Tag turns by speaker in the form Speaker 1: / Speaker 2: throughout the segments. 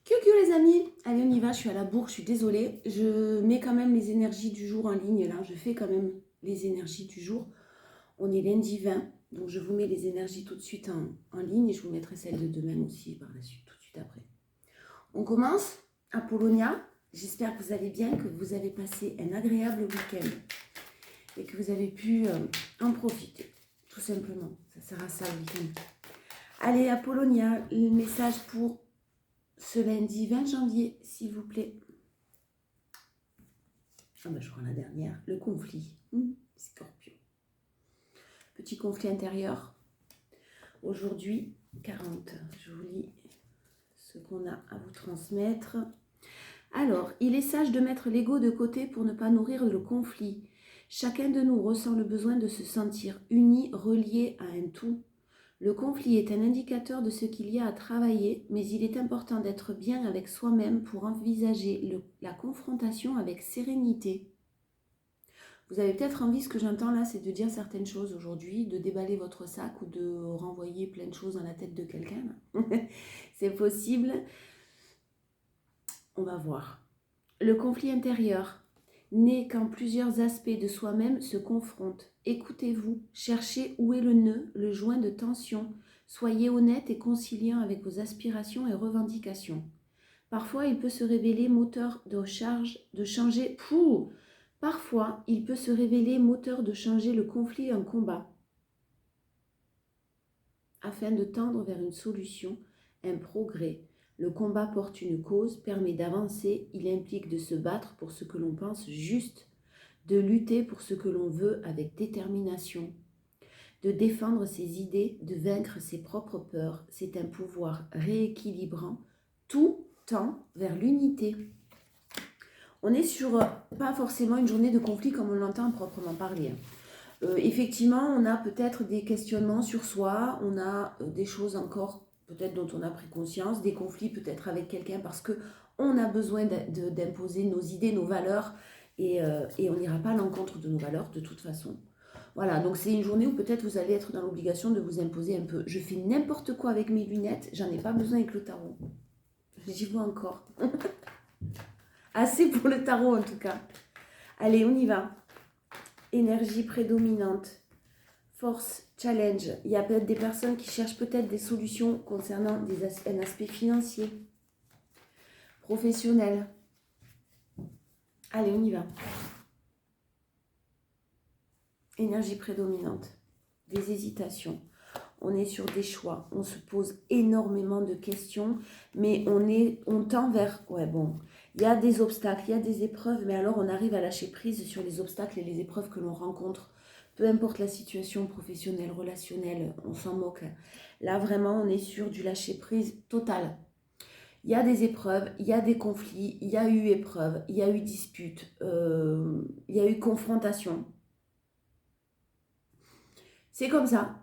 Speaker 1: Coucou les amis, allez on y va, je suis à la bourre, je suis désolée. Je mets quand même les énergies du jour en ligne là, je fais quand même les énergies du jour. On est lundi 20, donc je vous mets les énergies tout de suite en ligne et je vous mettrai celles de demain aussi par la suite, tout de suite après. On commence, Apollonia, j'espère que vous allez bien, que vous avez passé un agréable week-end et que vous avez pu en profiter, tout simplement. Ça sert à ça le week-end. Allez Apollonia, le message pour ce lundi 20 janvier, s'il vous plaît. Ah ben, je prends la dernière. Le conflit. Scorpion. Petit conflit intérieur. Aujourd'hui, 40. Je vous lis ce qu'on a à vous transmettre. Alors, il est sage de mettre l'ego de côté pour ne pas nourrir le conflit. Chacun de nous ressent le besoin de se sentir uni, relié à un tout. Le conflit est un indicateur de ce qu'il y a à travailler, mais il est important d'être bien avec soi-même pour envisager la confrontation avec sérénité. Vous avez peut-être envie, ce que j'entends là, c'est de dire certaines choses aujourd'hui, de déballer votre sac ou de renvoyer plein de choses dans la tête de quelqu'un. C'est possible. On va voir. Le conflit intérieur n'est quand plusieurs aspects de soi-même se confrontent. Écoutez-vous, cherchez où est le nœud, le joint de tension. Soyez honnête et conciliant avec vos aspirations et revendications. Parfois, il peut se révéler moteur de changer. Parfois, il peut se révéler moteur de changer le conflit en combat, afin de tendre vers une solution, un progrès. Le combat porte une cause, permet d'avancer, il implique de se battre pour ce que l'on pense juste, de lutter pour ce que l'on veut avec détermination, de défendre ses idées, de vaincre ses propres peurs. C'est un pouvoir rééquilibrant, tout tend vers l'unité. On est sur pas forcément une journée de conflit comme on l'entend proprement parler. Effectivement, on a peut-être des questionnements sur soi, on a des choses encore peut-être dont on a pris conscience, des conflits peut-être avec quelqu'un parce qu'on a besoin d'imposer nos idées, nos valeurs et on n'ira pas à l'encontre de nos valeurs de toute façon. Voilà, donc c'est une journée où peut-être vous allez être dans l'obligation de vous imposer un peu. Je fais n'importe quoi avec mes lunettes, j'en ai pas besoin avec le tarot. J'y vois encore. Assez pour le tarot en tout cas. Allez, on y va. Énergie prédominante. Force, challenge. Il y a peut-être des personnes qui cherchent peut-être des solutions concernant un aspect financier, professionnel. Allez, on y va. Énergie prédominante. Des hésitations. On est sur des choix. On se pose énormément de questions, mais on tend vers... Ouais, bon, il y a des obstacles, il y a des épreuves, mais alors on arrive à lâcher prise sur les obstacles et les épreuves que l'on rencontre. Peu importe la situation professionnelle, relationnelle, on s'en moque. Là, vraiment, on est sur du lâcher-prise total. Il y a des épreuves, il y a des conflits, il y a eu épreuves, il y a eu disputes, il y a eu confrontation. C'est comme ça.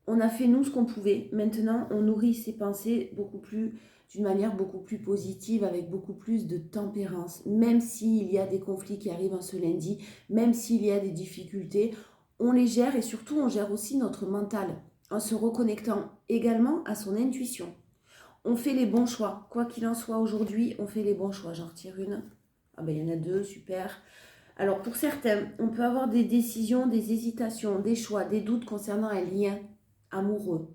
Speaker 1: On a fait nous ce qu'on pouvait. Maintenant, on nourrit ses pensées d'une manière beaucoup plus positive, avec beaucoup plus de tempérance. Même s'il y a des conflits qui arrivent en ce lundi, même s'il y a des difficultés, on les gère et surtout on gère aussi notre mental en se reconnectant également à son intuition. On fait les bons choix. Quoi qu'il en soit aujourd'hui, on fait les bons choix. J'en retire une. Ah ben il y en a deux, super. Alors pour certains, on peut avoir des décisions, des hésitations, des choix, des doutes concernant un lien amoureux,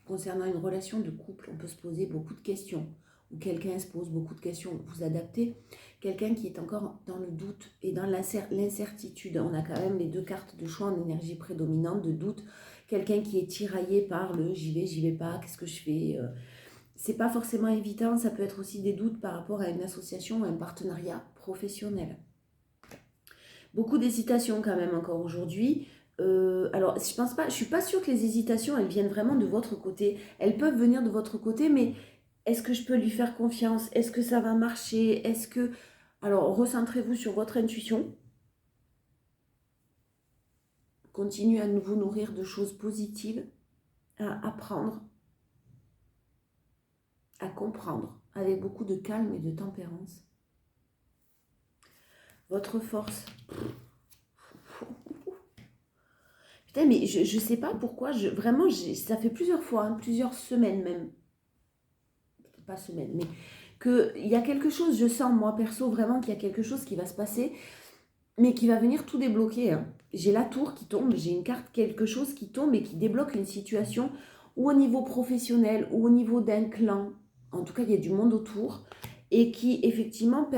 Speaker 1: concernant une relation de couple. On peut se poser beaucoup de questions, ou quelqu'un se pose beaucoup de questions. Vous adaptez. Quelqu'un qui est encore dans le doute et dans l'incertitude. On a quand même les deux cartes de choix en énergie prédominante, de doute. Quelqu'un qui est tiraillé par le j'y vais pas, qu'est-ce que je fais c'est pas forcément évident, ça peut être aussi des doutes par rapport à une association ou un partenariat professionnel. Beaucoup d'hésitations quand même encore aujourd'hui. Alors, je suis pas sûre que les hésitations, elles viennent vraiment de votre côté. Elles peuvent venir de votre côté, mais est-ce que je peux lui faire confiance? Est-ce que ça va marcher? Alors, recentrez-vous sur votre intuition. Continuez à vous nourrir de choses positives, à apprendre, à comprendre, avec beaucoup de calme et de tempérance. Votre force. Putain, mais je sais pas pourquoi, ça fait plusieurs fois, plusieurs semaines même. Pas semaines, mais qu'il y a quelque chose, je sens moi perso vraiment qu'il y a quelque chose qui va se passer, mais qui va venir tout débloquer. Hein. J'ai la tour qui tombe, j'ai une carte, quelque chose qui tombe et qui débloque une situation, ou au niveau professionnel, ou au niveau d'un clan, en tout cas il y a du monde autour, et qui effectivement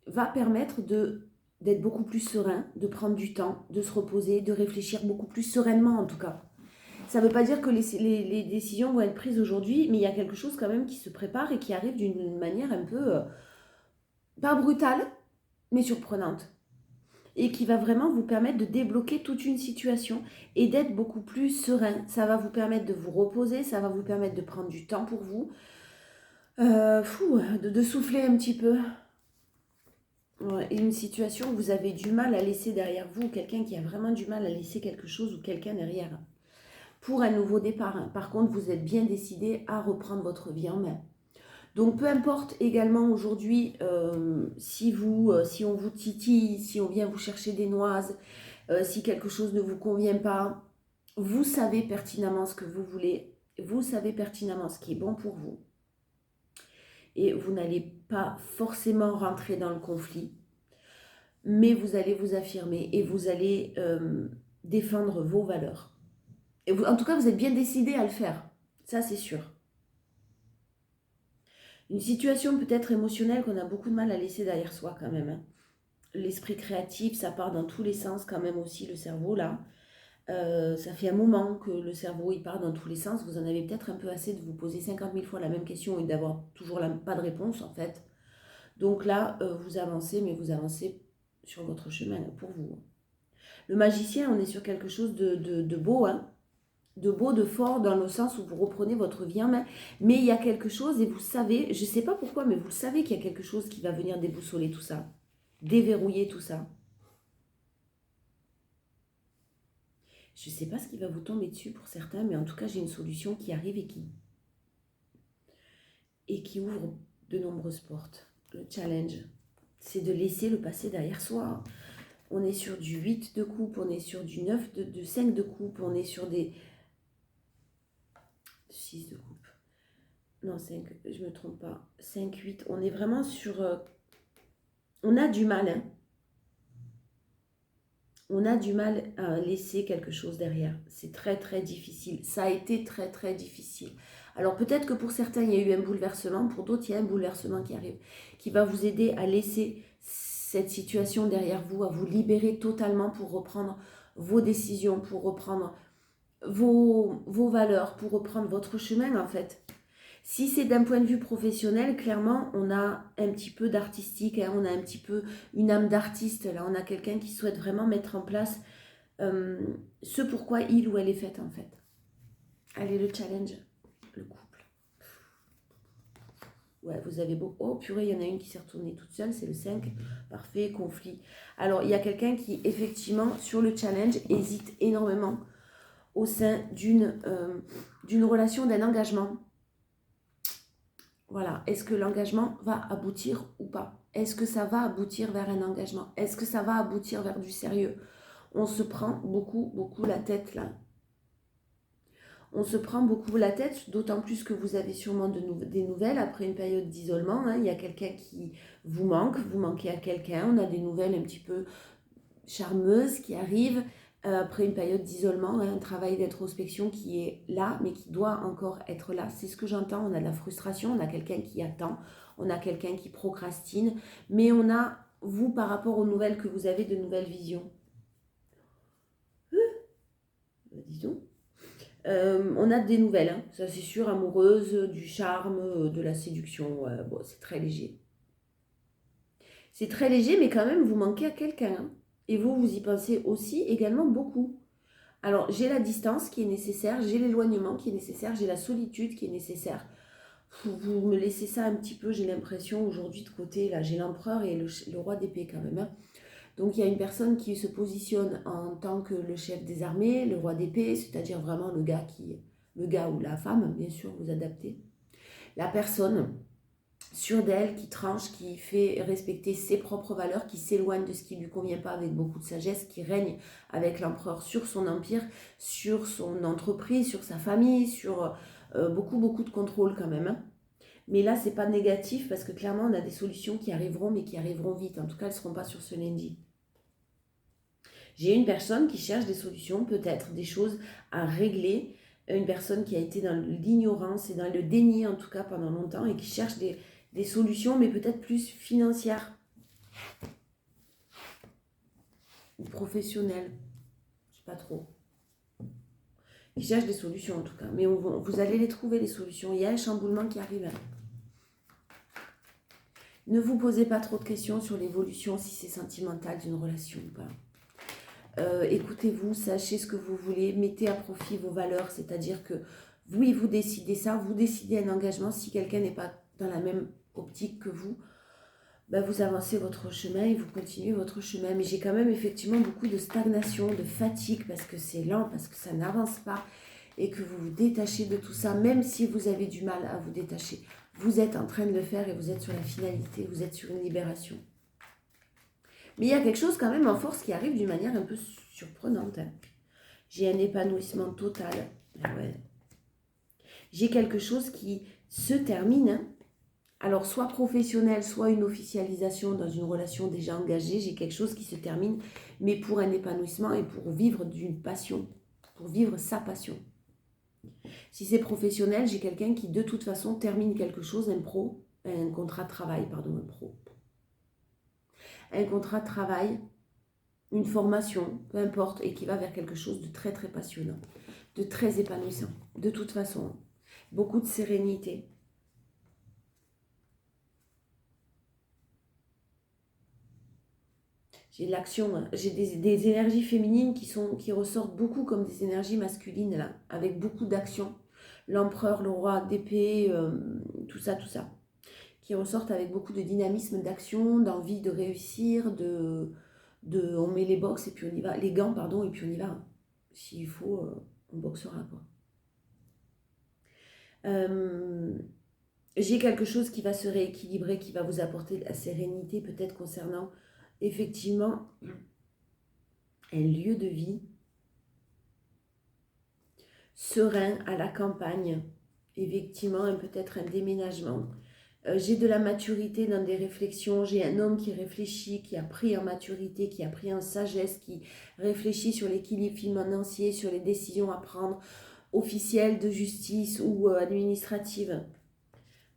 Speaker 1: va permettre d'être beaucoup plus serein, de prendre du temps, de se reposer, de réfléchir beaucoup plus sereinement en tout cas. Ça ne veut pas dire que les décisions vont être prises aujourd'hui, mais il y a quelque chose quand même qui se prépare et qui arrive d'une manière un peu, pas brutale, mais surprenante. Et qui va vraiment vous permettre de débloquer toute une situation et d'être beaucoup plus serein. Ça va vous permettre de vous reposer, ça va vous permettre de prendre du temps pour vous, de souffler un petit peu. Ouais, une situation où vous avez du mal à laisser derrière vous, quelqu'un qui a vraiment du mal à laisser quelque chose ou quelqu'un derrière. Pour un nouveau départ. Hein. Par contre, vous êtes bien décidé à reprendre votre vie en main. Donc, peu importe également aujourd'hui si on vous titille, si on vient vous chercher des noises, si quelque chose ne vous convient pas, vous savez pertinemment ce que vous voulez, vous savez pertinemment ce qui est bon pour vous. Et vous n'allez pas forcément rentrer dans le conflit, mais vous allez vous affirmer et vous allez défendre vos valeurs. Et vous, en tout cas, vous êtes bien décidé à le faire, ça c'est sûr. Une situation peut-être émotionnelle qu'on a beaucoup de mal à laisser derrière soi quand même. Hein. L'esprit créatif, ça part dans tous les sens quand même aussi, le cerveau là. Ça fait un moment que le cerveau il part dans tous les sens. Vous en avez peut-être un peu assez de vous poser 50 000 fois la même question et d'avoir toujours pas de réponse en fait. Donc là, vous avancez, mais vous avancez sur votre chemin pour vous. Le magicien, on est sur quelque chose de beau, hein, de beau, de fort, dans le sens où vous reprenez votre vie en main. Mais il y a quelque chose, et vous savez, je ne sais pas pourquoi, mais vous le savez qu'il y a quelque chose qui va venir déboussoler tout ça, déverrouiller tout ça. Je ne sais pas ce qui va vous tomber dessus pour certains, mais en tout cas, j'ai une solution qui arrive et qui ouvre de nombreuses portes. Le challenge, c'est de laisser le passé derrière soi. On est sur du 8 de coupe, on est sur du 9 de 5 de coupe, on est sur des 6 de coupe. Non, 5, je ne me trompe pas. 5, 8, on est vraiment sur... on a du mal, hein. On a du mal à laisser quelque chose derrière. C'est très, très difficile. Ça a été très, très difficile. Alors peut-être que pour certains, il y a eu un bouleversement. Pour d'autres, il y a un bouleversement qui arrive, qui va vous aider à laisser cette situation derrière vous, à vous libérer totalement pour reprendre vos décisions, pour reprendre vos valeurs, pour reprendre votre chemin en fait. Si c'est d'un point de vue professionnel, clairement, on a un petit peu d'artistique, hein, on a un petit peu une âme d'artiste. Là, on a quelqu'un qui souhaite vraiment mettre en place ce pourquoi il ou elle est faite, en fait. Allez, le challenge, le couple. Ouais, vous avez beau... Oh, purée, il y en a une qui s'est retournée toute seule, c'est le 5. Parfait, conflit. Alors, il y a quelqu'un qui, effectivement, sur le challenge, hésite énormément au sein d'une relation, d'un engagement. Voilà, est-ce que l'engagement va aboutir ou pas? Est-ce que ça va aboutir vers un engagement? Est-ce que ça va aboutir vers du sérieux? On se prend beaucoup, beaucoup la tête là. On se prend beaucoup la tête, d'autant plus que vous avez sûrement des nouvelles après une période d'isolement. Hein. Il y a quelqu'un qui vous manque, vous manquez à quelqu'un. On a des nouvelles un petit peu charmeuses qui arrivent après une période d'isolement, hein, un travail d'introspection qui est là, mais qui doit encore être là. C'est ce que j'entends. On a de la frustration, on a quelqu'un qui attend, on a quelqu'un qui procrastine, mais on a, vous, par rapport aux nouvelles que vous avez, de nouvelles visions. Disons. On a des nouvelles, hein, ça c'est sûr, amoureuses, du charme, de la séduction. Bon, c'est très léger. C'est très léger, mais quand même, vous manquez à quelqu'un. Hein. Et vous y pensez aussi également beaucoup. Alors, j'ai la distance qui est nécessaire, j'ai l'éloignement qui est nécessaire, j'ai la solitude qui est nécessaire. Vous me laissez ça un petit peu, j'ai l'impression aujourd'hui de côté, là, j'ai l'empereur et le roi d'épée quand même. Hein. Donc, il y a une personne qui se positionne en tant que le chef des armées, le roi d'épée, c'est-à-dire vraiment le gars ou la femme, bien sûr, vous adaptez. La personne sûre d'elle, qui tranche, qui fait respecter ses propres valeurs, qui s'éloigne de ce qui ne lui convient pas avec beaucoup de sagesse, qui règne avec l'empereur sur son empire, sur son entreprise, sur sa famille, sur beaucoup, beaucoup de contrôle quand même. Hein. Mais là, c'est pas négatif parce que clairement, on a des solutions qui arriveront, mais qui arriveront vite. En tout cas, elles ne seront pas sur ce lundi. J'ai une personne qui cherche des solutions, peut-être des choses à régler. Une personne qui a été dans l'ignorance et dans le déni, en tout cas, pendant longtemps, et qui cherche des solutions, mais peut-être plus financières ou professionnelles. Je sais pas trop. Qui cherche des solutions, en tout cas. Mais vous allez les trouver, les solutions. Il y a un chamboulement qui arrive. Ne vous posez pas trop de questions sur l'évolution, si c'est sentimental d'une relation ou pas. Écoutez-vous, sachez ce que vous voulez, mettez à profit vos valeurs, c'est-à-dire que oui, vous décidez ça, vous décidez un engagement. Si quelqu'un n'est pas dans la même optique que vous, ben vous avancez votre chemin et vous continuez votre chemin. Mais j'ai quand même effectivement beaucoup de stagnation, de fatigue, parce que c'est lent, parce que ça n'avance pas, et que vous vous détachez de tout ça, même si vous avez du mal à vous détacher. Vous êtes en train de le faire et vous êtes sur la finalité, vous êtes sur une libération. Mais il y a quelque chose quand même en force qui arrive d'une manière un peu surprenante. J'ai un épanouissement total. Ouais. J'ai quelque chose qui se termine. Alors, soit professionnel, soit une officialisation dans une relation déjà engagée. J'ai quelque chose qui se termine, mais pour un épanouissement et pour vivre d'une passion, pour vivre sa passion. Si c'est professionnel, j'ai quelqu'un qui de toute façon termine quelque chose, un contrat de travail, un contrat de travail, une formation, peu importe, et qui va vers quelque chose de très très passionnant, de très épanouissant, de toute façon. Beaucoup de sérénité. J'ai de l'action, hein. J'ai des énergies féminines qui ressortent beaucoup comme des énergies masculines, là, avec beaucoup d'action. L'empereur, le roi d'épée, tout ça, qui ressortent avec beaucoup de dynamisme, d'action, d'envie de réussir, on met les box et puis on y va, les gants, pardon, et puis on y va. S'il faut, on boxera, quoi. J'ai quelque chose qui va se rééquilibrer, qui va vous apporter de la sérénité, peut-être concernant effectivement un lieu de vie serein à la campagne, effectivement, peut-être un déménagement. J'ai de la maturité dans des réflexions, j'ai un homme qui réfléchit, qui a pris en maturité, qui a pris en sagesse, qui réfléchit sur l'équilibre financier, sur les décisions à prendre, officielles, de justice ou administratives.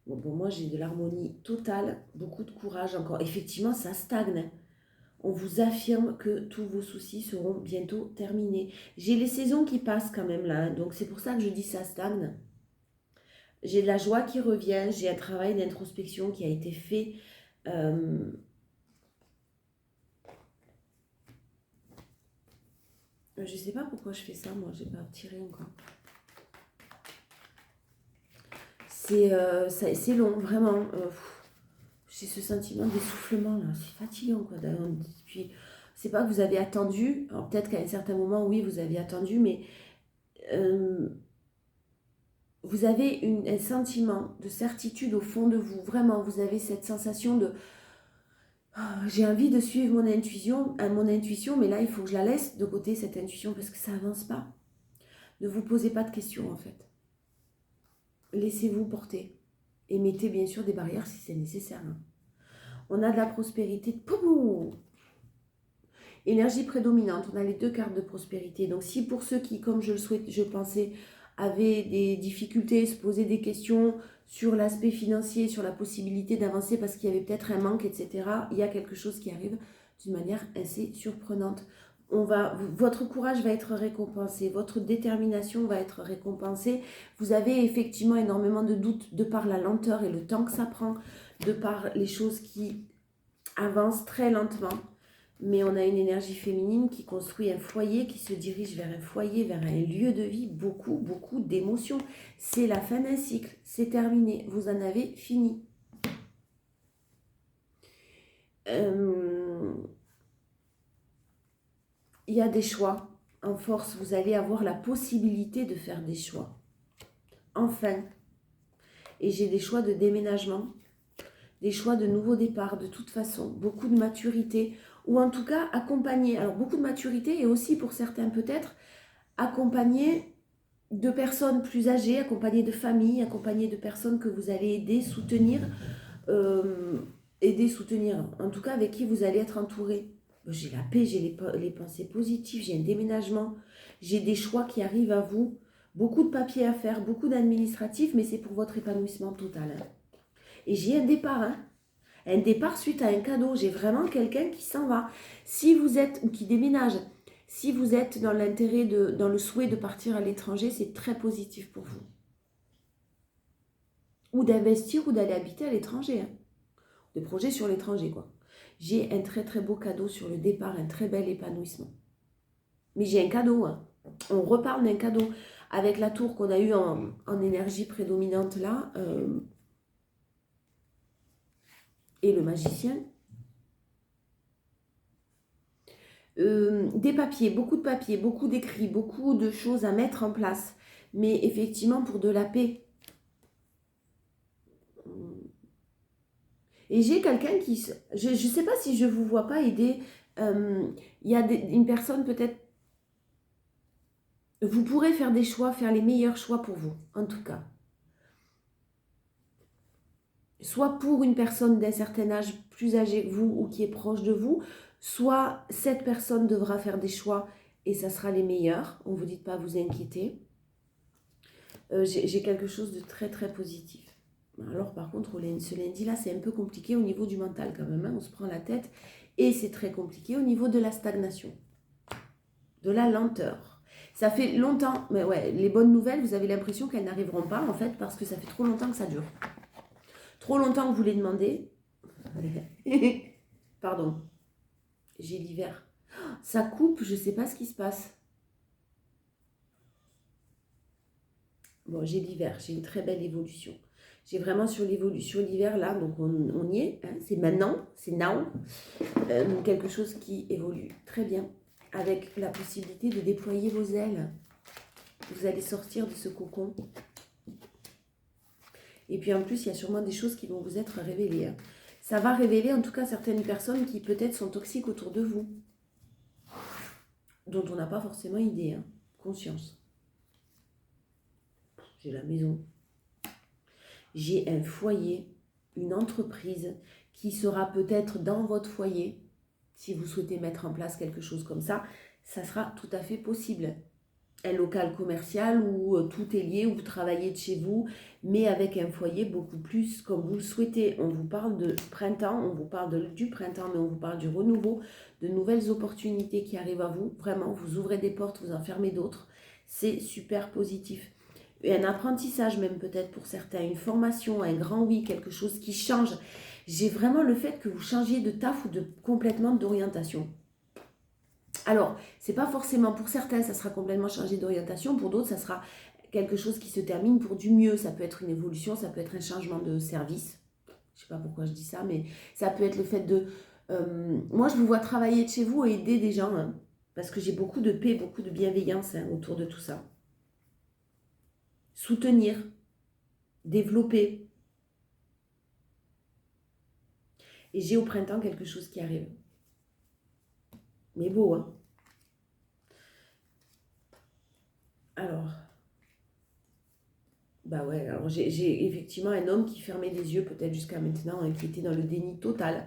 Speaker 1: Bon, pour moi, j'ai de l'harmonie totale, beaucoup de courage encore. Effectivement, ça stagne. On vous affirme que tous vos soucis seront bientôt terminés. J'ai les saisons qui passent quand même là, donc c'est pour ça que je dis ça stagne. J'ai de la joie qui revient, j'ai un travail d'introspection qui a été fait. Je ne sais pas pourquoi je fais ça, moi, je n'ai pas tiré encore. C'est long, vraiment. J'ai ce sentiment d'essoufflement là, c'est fatigant quoi. Puis c'est pas que vous avez attendu, alors peut-être qu'à un certain moment oui vous avez attendu, mais vous avez un sentiment de certitude au fond de vous, vraiment vous avez cette sensation de j'ai envie de suivre mon intuition, mais là il faut que je la laisse de côté cette intuition parce que ça avance pas. Ne vous posez pas de questions en fait. Laissez-vous porter et mettez bien sûr des barrières si c'est nécessaire. Hein. On a de la prospérité. Poum. Énergie prédominante, on a les deux cartes de prospérité. Donc si pour ceux qui, comme je le souhaite, je pensais, avaient des difficultés, se posaient des questions sur l'aspect financier, sur la possibilité d'avancer parce qu'il y avait peut-être un manque, etc., il y a quelque chose qui arrive d'une manière assez surprenante. Votre courage va être récompensé, votre détermination va être récompensée. Vous avez effectivement énormément de doutes de par la lenteur et le temps que ça prend, de par les choses qui avancent très lentement. Mais on a une énergie féminine qui construit un foyer, qui se dirige vers un foyer, vers un lieu de vie, beaucoup, beaucoup d'émotions. C'est la fin d'un cycle, c'est terminé, vous en avez fini. Il y a des choix. En force, vous allez avoir la possibilité de faire des choix. Enfin. Et j'ai des choix de déménagement, des choix de nouveau départ, de toute façon, beaucoup de maturité, ou en tout cas accompagner, alors beaucoup de maturité et aussi pour certains peut-être accompagner de personnes plus âgées, accompagnées de familles, accompagnées de personnes que vous allez aider, soutenir, en tout cas avec qui vous allez être entouré. J'ai la paix, j'ai les pensées positives, j'ai un déménagement, j'ai des choix qui arrivent à vous, beaucoup de papiers à faire, beaucoup d'administratifs, mais c'est pour votre épanouissement total. Hein. Et j'ai un départ, hein. Un départ suite à un cadeau. J'ai vraiment quelqu'un qui s'en va. Si vous êtes, ou qui déménage, si vous êtes dans l'intérêt, dans le souhait de partir à l'étranger, c'est très positif pour vous. Ou d'investir ou d'aller habiter à l'étranger. Hein. Des projets sur l'étranger, quoi. J'ai un très très beau cadeau sur le départ, un très bel épanouissement. Mais j'ai un cadeau. Hein. On reparle d'un cadeau. Avec la tour qu'on a eue en énergie prédominante là, et le magicien. Des papiers, beaucoup d'écrits, beaucoup de choses à mettre en place. Mais effectivement, pour de la paix. Et j'ai quelqu'un qui... Je ne sais pas si je ne vous vois pas aider. Il y a une personne peut-être... Vous pourrez faire des choix, faire les meilleurs choix pour vous, en tout cas. Soit pour une personne d'un certain âge plus âgée que vous ou qui est proche de vous, soit cette personne devra faire des choix et ça sera les meilleurs. On ne vous dit pas vous inquiéter. J'ai quelque chose de très très positif. Alors par contre, ce lundi-là, c'est un peu compliqué au niveau du mental quand même. Hein, on se prend la tête et c'est très compliqué au niveau de la stagnation, de la lenteur. Ça fait longtemps, mais ouais, les bonnes nouvelles, vous avez l'impression qu'elles n'arriveront pas en fait parce que ça fait trop longtemps que ça dure. Trop longtemps que vous les demandez. Pardon, j'ai l'hiver. Ça coupe, je ne sais pas ce qui se passe. Bon, j'ai l'hiver, j'ai une très belle évolution. J'ai vraiment sur l'évolution l'hiver là, donc on y est, hein, c'est maintenant, c'est now. Quelque chose qui évolue très bien, avec la possibilité de déployer vos ailes. Vous allez sortir de ce cocon. Et puis en plus, il y a sûrement des choses qui vont vous être révélées. Hein. Ça va révéler en tout cas certaines personnes qui peut-être sont toxiques autour de vous, dont on n'a pas forcément idée, hein. Conscience. J'ai la maison. J'ai un foyer, une entreprise qui sera peut-être dans votre foyer. Si vous souhaitez mettre en place quelque chose comme ça, ça sera tout à fait possible. Un local commercial où tout est lié, où vous travaillez de chez vous, mais avec un foyer beaucoup plus comme vous le souhaitez. On vous parle de printemps, on vous parle du printemps, mais on vous parle du renouveau, de nouvelles opportunités qui arrivent à vous. Vraiment, vous ouvrez des portes, vous en fermez d'autres. C'est super positif. Et un apprentissage même peut-être pour certains, une formation, un grand oui, quelque chose qui change. J'ai vraiment le fait que vous changiez de taf ou complètement d'orientation. Alors, c'est pas forcément pour certains, ça sera complètement changé d'orientation. Pour d'autres, ça sera quelque chose qui se termine pour du mieux. Ça peut être une évolution, ça peut être un changement de service. Je sais pas pourquoi je dis ça, mais ça peut être le fait de... moi, je vous vois travailler de chez vous et aider des gens, hein, parce que j'ai beaucoup de paix, beaucoup de bienveillance hein, autour de tout ça. Soutenir, développer. Et j'ai au printemps quelque chose qui arrive. Mais beau, hein. Alors, bah ouais, alors j'ai effectivement un homme qui fermait les yeux peut-être jusqu'à maintenant, hein, qui était dans le déni total,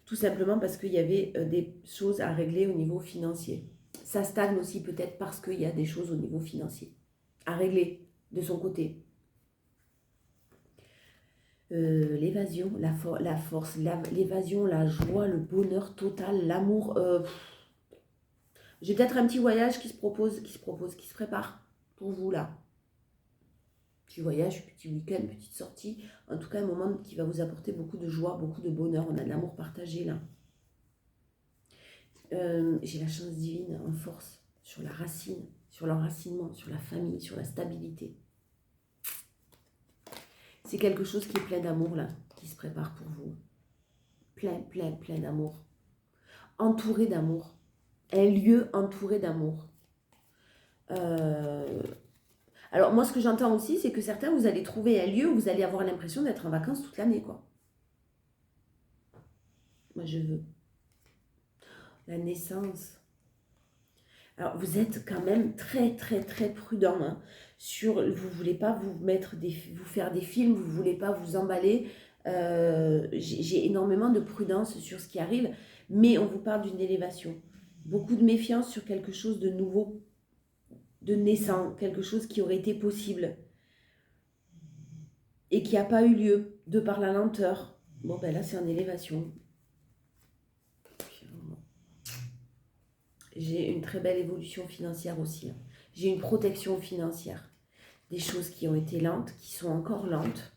Speaker 1: tout simplement parce qu'il y avait des choses à régler au niveau financier. Ça stagne aussi peut-être parce qu'il y a des choses au niveau financier à régler de son côté. L'évasion, la force, l'évasion, la joie, le bonheur total, l'amour. J'ai peut-être un petit voyage qui se prépare pour vous là. Petit voyage, petit week-end, petite sortie. En tout cas, un moment qui va vous apporter beaucoup de joie, beaucoup de bonheur. On a de l'amour partagé là. J'ai la chance divine en force sur la racine, sur l'enracinement, sur la famille, sur la stabilité. C'est quelque chose qui est plein d'amour là, qui se prépare pour vous. Plein d'amour. Entouré d'amour. Un lieu entouré d'amour. Alors moi, ce que j'entends aussi, c'est que certains, vous allez trouver un lieu où vous allez avoir l'impression d'être en vacances toute l'année, quoi. Moi, je veux. La naissance. Alors, vous êtes quand même très, très, très prudent. Hein, vous ne voulez pas vous faire des films, vous ne voulez pas vous emballer. J'ai énormément de prudence sur ce qui arrive, mais on vous parle d'une élévation. Beaucoup de méfiance sur quelque chose de nouveau, de naissant, quelque chose qui aurait été possible et qui n'a pas eu lieu de par la lenteur. Bon, ben là, c'est en élévation. J'ai une très belle évolution financière aussi. Hein. J'ai une protection financière. Des choses qui ont été lentes, qui sont encore lentes.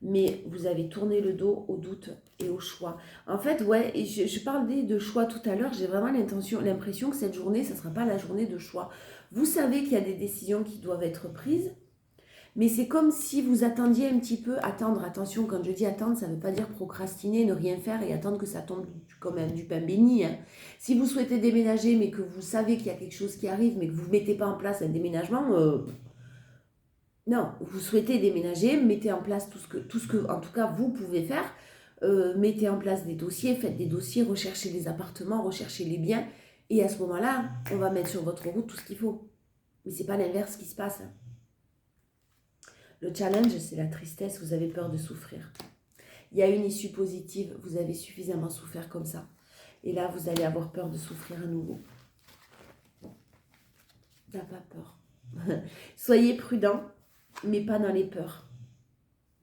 Speaker 1: Mais vous avez tourné le dos au doute et au choix. En fait, ouais, et je parlais de choix tout à l'heure, j'ai vraiment l'impression que cette journée, ça ne sera pas la journée de choix. Vous savez qu'il y a des décisions qui doivent être prises, mais c'est comme si vous attendiez un petit peu, attendre, attention, quand je dis attendre, ça ne veut pas dire procrastiner, ne rien faire et attendre que ça tombe comme du pain béni. Hein. Si vous souhaitez déménager, mais que vous savez qu'il y a quelque chose qui arrive, mais que vous ne mettez pas en place un déménagement, non, vous souhaitez déménager, mettez en place tout ce que en tout cas, vous pouvez faire. Mettez en place des dossiers, faites des dossiers, recherchez des appartements, recherchez les biens. Et à ce moment-là, on va mettre sur votre route tout ce qu'il faut. Mais ce n'est pas l'inverse qui se passe. Hein. Le challenge, c'est la tristesse, vous avez peur de souffrir. Il y a une issue positive, vous avez suffisamment souffert comme ça. Et là, vous allez avoir peur de souffrir à nouveau. N'as pas peur. Soyez prudent, mais pas dans les peurs.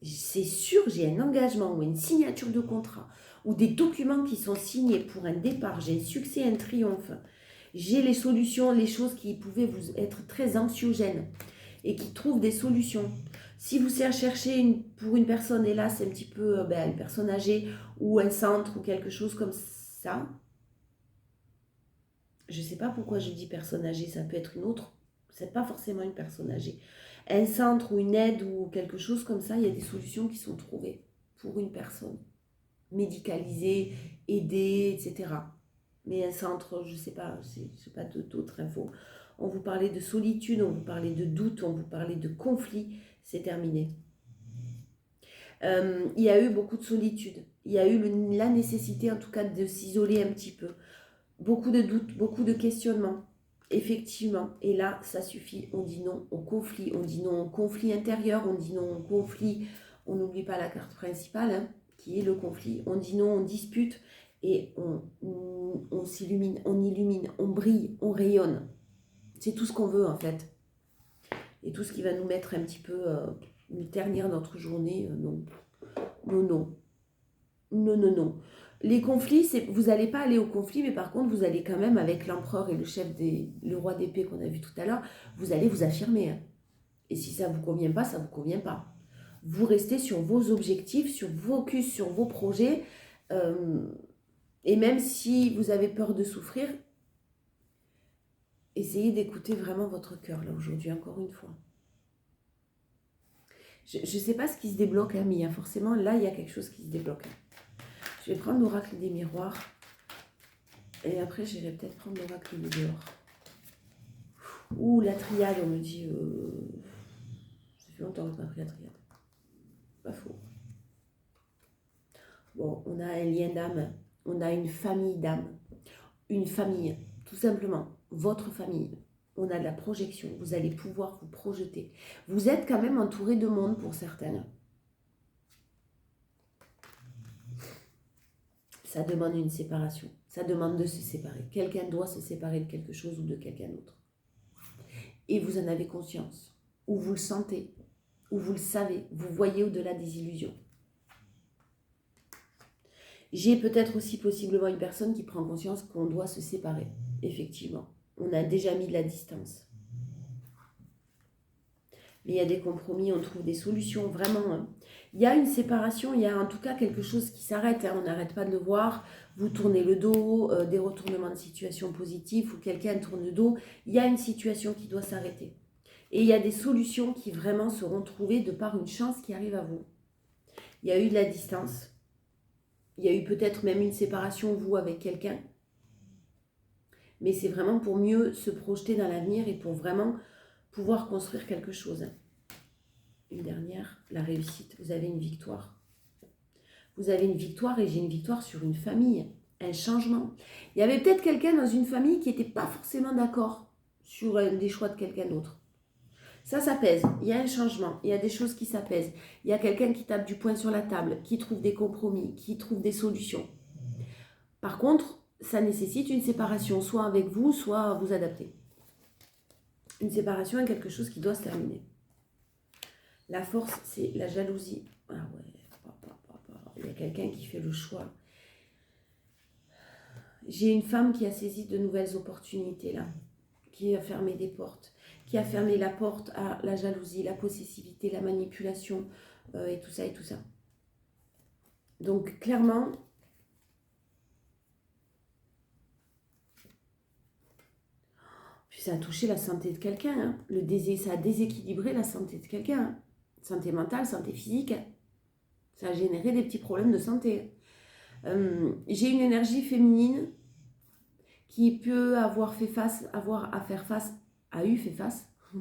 Speaker 1: C'est sûr, j'ai un engagement ou une signature de contrat ou des documents qui sont signés pour un départ, j'ai un succès, un triomphe. J'ai les solutions, les choses qui pouvaient vous être très anxiogènes et qui trouvent des solutions. Si vous cherchez pour une personne, et là c'est un petit peu une personne âgée ou un centre ou quelque chose comme ça, je ne sais pas pourquoi je dis personne âgée, ça peut être une autre, c'est pas forcément une personne âgée. Un centre ou une aide ou quelque chose comme ça, il y a des solutions qui sont trouvées pour une personne médicalisée, aidée, etc. Mais un centre, je ne sais pas, d'autres infos. On vous parlait de solitude, on vous parlait de doute, on vous parlait de conflit, c'est terminé. Il y a eu beaucoup de solitude, il y a eu la nécessité en tout cas de s'isoler un petit peu. Beaucoup de doutes, beaucoup de questionnements. Effectivement, et là, ça suffit. On dit non au conflit, on dit non au conflit intérieur, on dit non au conflit. On n'oublie pas la carte principale, hein, qui est le conflit. On dit non, on dispute et on s'illumine, on brille, on rayonne. C'est tout ce qu'on veut en fait. Et tout ce qui va nous mettre un petit peu, ternir notre journée, non. Non, non. Non, non, non. Les conflits, vous n'allez pas aller au conflit, mais par contre, vous allez quand même, avec l'empereur et le roi d'épée qu'on a vu tout à l'heure, vous allez vous affirmer. Hein. Et si ça ne vous convient pas, ça ne vous convient pas. Vous restez sur vos objectifs, sur vos focus, sur vos projets. Et même si vous avez peur de souffrir, essayez d'écouter vraiment votre cœur, là, aujourd'hui, encore une fois. Je ne sais pas ce qui se débloque, hein, mais il y a forcément, là, il y a quelque chose qui se débloque. Je vais prendre l'oracle des miroirs. Et après, j'irai peut-être prendre l'oracle de dehors. Ouh, la triade, on me dit... ça fait longtemps que je n'ai pas pris la triade. Pas faux. Bon, on a un lien d'âme. On a une famille d'âme. Une famille, tout simplement. Votre famille. On a de la projection. Vous allez pouvoir vous projeter. Vous êtes quand même entouré de monde pour certaines. Ça demande une séparation. Ça demande de se séparer. Quelqu'un doit se séparer de quelque chose ou de quelqu'un d'autre. Et vous en avez conscience. Ou vous le sentez. Ou vous le savez. Vous voyez au-delà des illusions. J'ai peut-être aussi possiblement une personne qui prend conscience qu'on doit se séparer. Effectivement. On a déjà mis de la distance. Mais il y a des compromis, on trouve des solutions, vraiment. Hein. Il y a une séparation, il y a en tout cas quelque chose qui s'arrête. Hein, on n'arrête pas de le voir. Vous tournez le dos, des retournements de situation positifs ou quelqu'un tourne le dos. Il y a une situation qui doit s'arrêter. Et il y a des solutions qui vraiment seront trouvées de par une chance qui arrive à vous. Il y a eu de la distance. Il y a eu peut-être même une séparation, vous, avec quelqu'un. Mais c'est vraiment pour mieux se projeter dans l'avenir et pour vraiment pouvoir construire quelque chose. Une dernière, la réussite. Vous avez une victoire. Vous avez une victoire et j'ai une victoire sur une famille. Un changement. Il y avait peut-être quelqu'un dans une famille qui n'était pas forcément d'accord sur des choix de quelqu'un d'autre. Ça s'apaise, il y a un changement, il y a des choses qui s'apaisent. Il y a quelqu'un qui tape du poing sur la table, qui trouve des compromis, qui trouve des solutions. Par contre, ça nécessite une séparation, soit avec vous, soit vous adapter. Une séparation est quelque chose qui doit se terminer. La force, c'est la jalousie. Ah ouais, il y a quelqu'un qui fait le choix. J'ai une femme qui a saisi de nouvelles opportunités là, qui a fermé des portes, qui a fermé la porte à la jalousie, la possessivité, la manipulation et tout ça et tout ça. Donc clairement, puis ça a touché la santé de quelqu'un, hein. Ça a déséquilibré la santé de quelqu'un, hein. Santé mentale, santé physique, hein. Ça a généré des petits problèmes de santé. J'ai une énergie féminine qui peut avoir fait face, a eu fait face. Oh,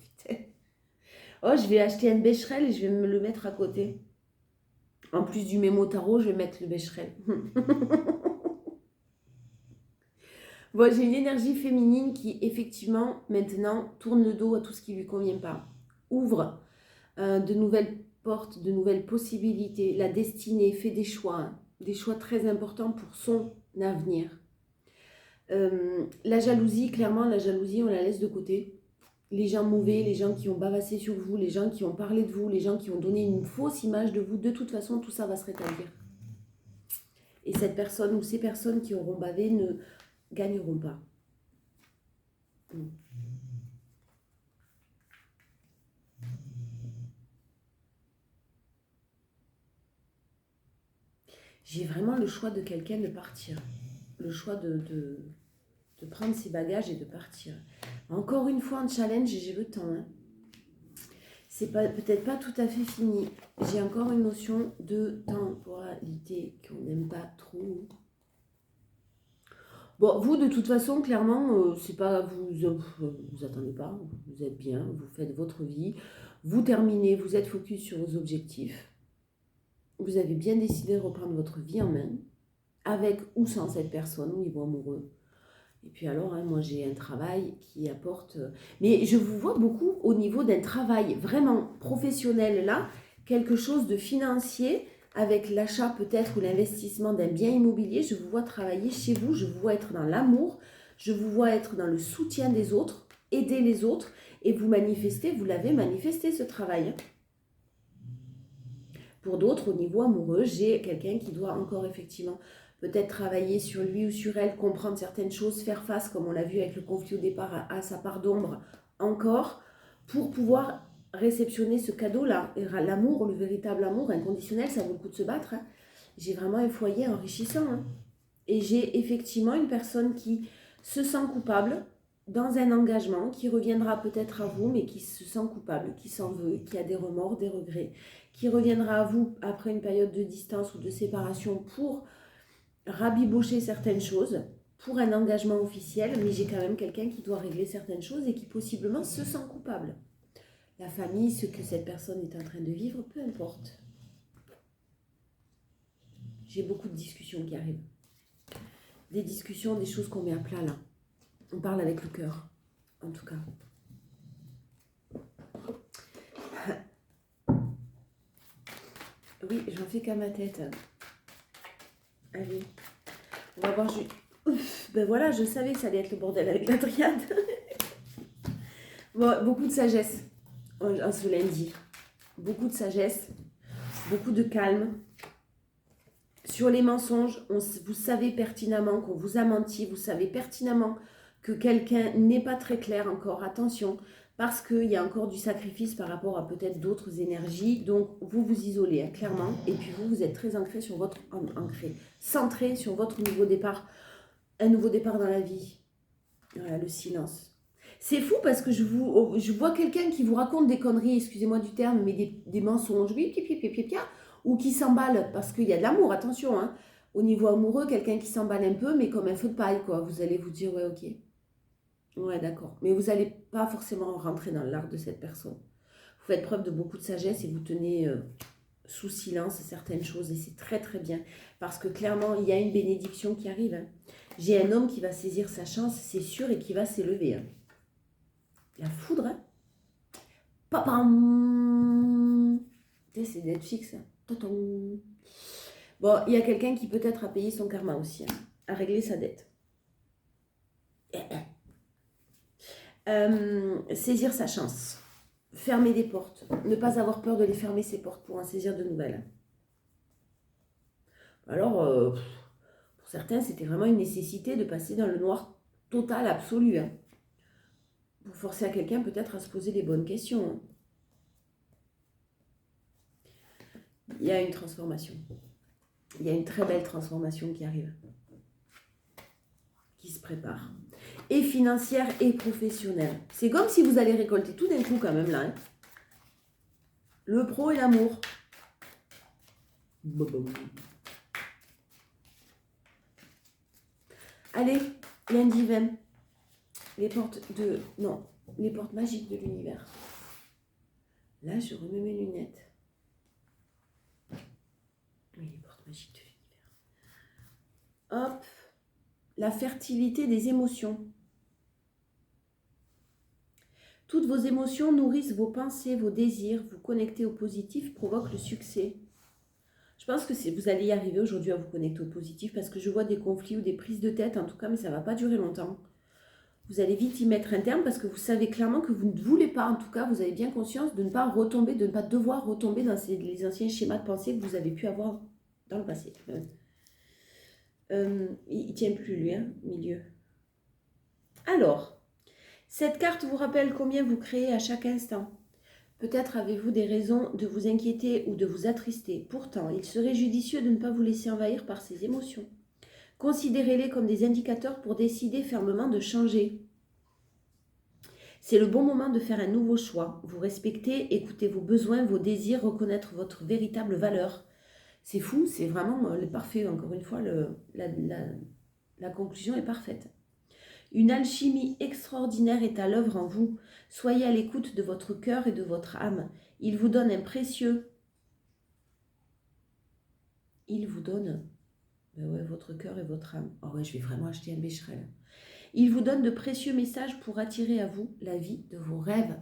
Speaker 1: putain. Oh, je vais acheter un Becherel et je vais me le mettre à côté. En plus du mémo tarot, je vais mettre le Becherel. Bon, j'ai une énergie féminine qui, effectivement, maintenant, tourne le dos à tout ce qui ne lui convient pas. Ouvre de nouvelles portes, de nouvelles possibilités. La destinée fait des choix très importants pour son avenir. La jalousie, clairement, la jalousie, on la laisse de côté. Les gens mauvais, les gens qui ont bavassé sur vous, les gens qui ont parlé de vous, les gens qui ont donné une fausse image de vous, de toute façon, tout ça va se rétablir. Et cette personne ou ces personnes qui auront bavé ne gagneront pas. J'ai vraiment le choix de quelqu'un de partir. Le choix de prendre ses bagages et de partir. Encore une fois, un challenge et j'ai le temps. Hein. C'est peut-être pas tout à fait fini. J'ai encore une notion de temporalité qu'on n'aime pas trop. Bon, vous, de toute façon, clairement, c'est pas vous attendez pas, vous êtes bien, vous faites votre vie, vous terminez, vous êtes focus sur vos objectifs. Vous avez bien décidé de reprendre votre vie en main, avec ou sans cette personne au niveau amoureux. Et puis alors, hein, moi j'ai un travail qui apporte... Mais je vous vois beaucoup au niveau d'un travail vraiment professionnel là, quelque chose de financier, avec l'achat peut-être ou l'investissement d'un bien immobilier. Je vous vois travailler chez vous, je vous vois être dans l'amour, je vous vois être dans le soutien des autres, aider les autres, et vous manifestez, vous l'avez manifesté ce travail. Pour d'autres, au niveau amoureux, j'ai quelqu'un qui doit encore effectivement peut-être travailler sur lui ou sur elle, comprendre certaines choses, faire face, comme on l'a vu avec le conflit au départ, à sa part d'ombre encore, pour pouvoir réceptionner ce cadeau-là. Et l'amour, le véritable amour inconditionnel, ça vaut le coup de se battre. Hein. J'ai vraiment un foyer enrichissant. Hein. Et j'ai effectivement une personne qui se sent coupable dans un engagement, qui reviendra peut-être à vous, mais qui se sent coupable, qui s'en veut, qui a des remords, des regrets, qui reviendra à vous après une période de distance ou de séparation pour rabibocher certaines choses, pour un engagement officiel, mais j'ai quand même quelqu'un qui doit régler certaines choses et qui possiblement se sent coupable. La famille, ce que cette personne est en train de vivre, peu importe. J'ai beaucoup de discussions qui arrivent. Des discussions, des choses qu'on met à plat là. On parle avec le cœur, en tout cas. Oui, j'en fais qu'à ma tête. Allez, on va voir. Ben voilà, je savais que ça allait être le bordel avec la triade. Bon, beaucoup de sagesse en ce lundi. Beaucoup de sagesse, beaucoup de calme. Sur les mensonges, vous savez pertinemment qu'on vous a menti, vous savez pertinemment que quelqu'un n'est pas très clair encore, attention, parce qu'il y a encore du sacrifice par rapport à peut-être d'autres énergies, donc vous vous isolez, hein, clairement, et puis vous êtes très ancré sur votre, centré sur votre nouveau départ, un nouveau départ dans la vie. Voilà, le silence. C'est fou parce que je vois quelqu'un qui vous raconte des conneries, excusez-moi du terme, mais des mensonges, oui, ou qui s'emballe parce qu'il y a de l'amour, attention, hein. Au niveau amoureux, quelqu'un qui s'emballe un peu, mais comme un feu de paille, quoi. Vous allez vous dire, ouais, ok. Ouais, d'accord. Mais vous n'allez pas forcément rentrer dans l'art de cette personne. Vous faites preuve de beaucoup de sagesse et vous tenez sous silence certaines choses et c'est très très bien parce que clairement il y a une bénédiction qui arrive. Hein. J'ai un homme qui va saisir sa chance, c'est sûr, et qui va s'élever. Hein. La foudre, hein. Papam. C'est Netflix. Hein. Bon, il y a quelqu'un qui peut-être a payé son karma aussi, hein, a réglé sa dette. Saisir sa chance. Fermer des portes. Ne pas avoir peur de les fermer, ces portes, pour en saisir de nouvelles. Alors, pour certains, c'était vraiment une nécessité de passer dans le noir total, absolu. Hein. Pour forcer à quelqu'un peut-être à se poser les bonnes questions. Hein. Il y a une transformation. Il y a une très belle transformation qui arrive. Qui se prépare. Et financière et professionnelle. C'est comme si vous allez récolter tout d'un coup quand même là. Hein. Le pro et l'amour. Allez, lundi 20. Les portes de... Non, les portes magiques de l'univers. Là, je remets mes lunettes. Oui, les portes magiques de l'univers. Hop. La fertilité des émotions. Toutes vos émotions nourrissent vos pensées, vos désirs. Vous connecter au positif provoque le succès. Je pense que vous allez y arriver aujourd'hui à vous connecter au positif parce que je vois des conflits ou des prises de tête en tout cas, mais ça ne va pas durer longtemps. Vous allez vite y mettre un terme parce que vous savez clairement que vous ne voulez pas, en tout cas, vous avez bien conscience de ne pas retomber, de ne pas devoir retomber dans les anciens schémas de pensée que vous avez pu avoir dans le passé. Il ne tient plus, lui, hein, milieu. Alors, cette carte vous rappelle combien vous créez à chaque instant. Peut-être avez-vous des raisons de vous inquiéter ou de vous attrister. Pourtant, il serait judicieux de ne pas vous laisser envahir par ces émotions. Considérez-les comme des indicateurs pour décider fermement de changer. C'est le bon moment de faire un nouveau choix. Vous respectez, écoutez vos besoins, vos désirs, reconnaître votre véritable valeur. C'est fou, c'est vraiment le parfait. Encore une fois, la conclusion est parfaite. Une alchimie extraordinaire est à l'œuvre en vous. Soyez à l'écoute de votre cœur et de votre âme. Il vous donne un précieux... Il vous donne... Ben ouais, votre cœur et votre âme. Oh ouais, je vais vraiment acheter un Becherel. Il vous donne de précieux messages pour attirer à vous la vie de vos rêves.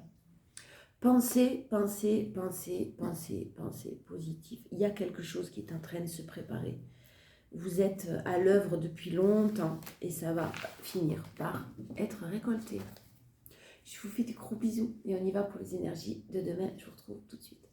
Speaker 1: Pensez, pensez, pensez, pensez, pensez positif. Il y a quelque chose qui est en train de se préparer. Vous êtes à l'œuvre depuis longtemps et ça va finir par être récolté. Je vous fais des gros bisous et on y va pour les énergies de demain. Je vous retrouve tout de suite.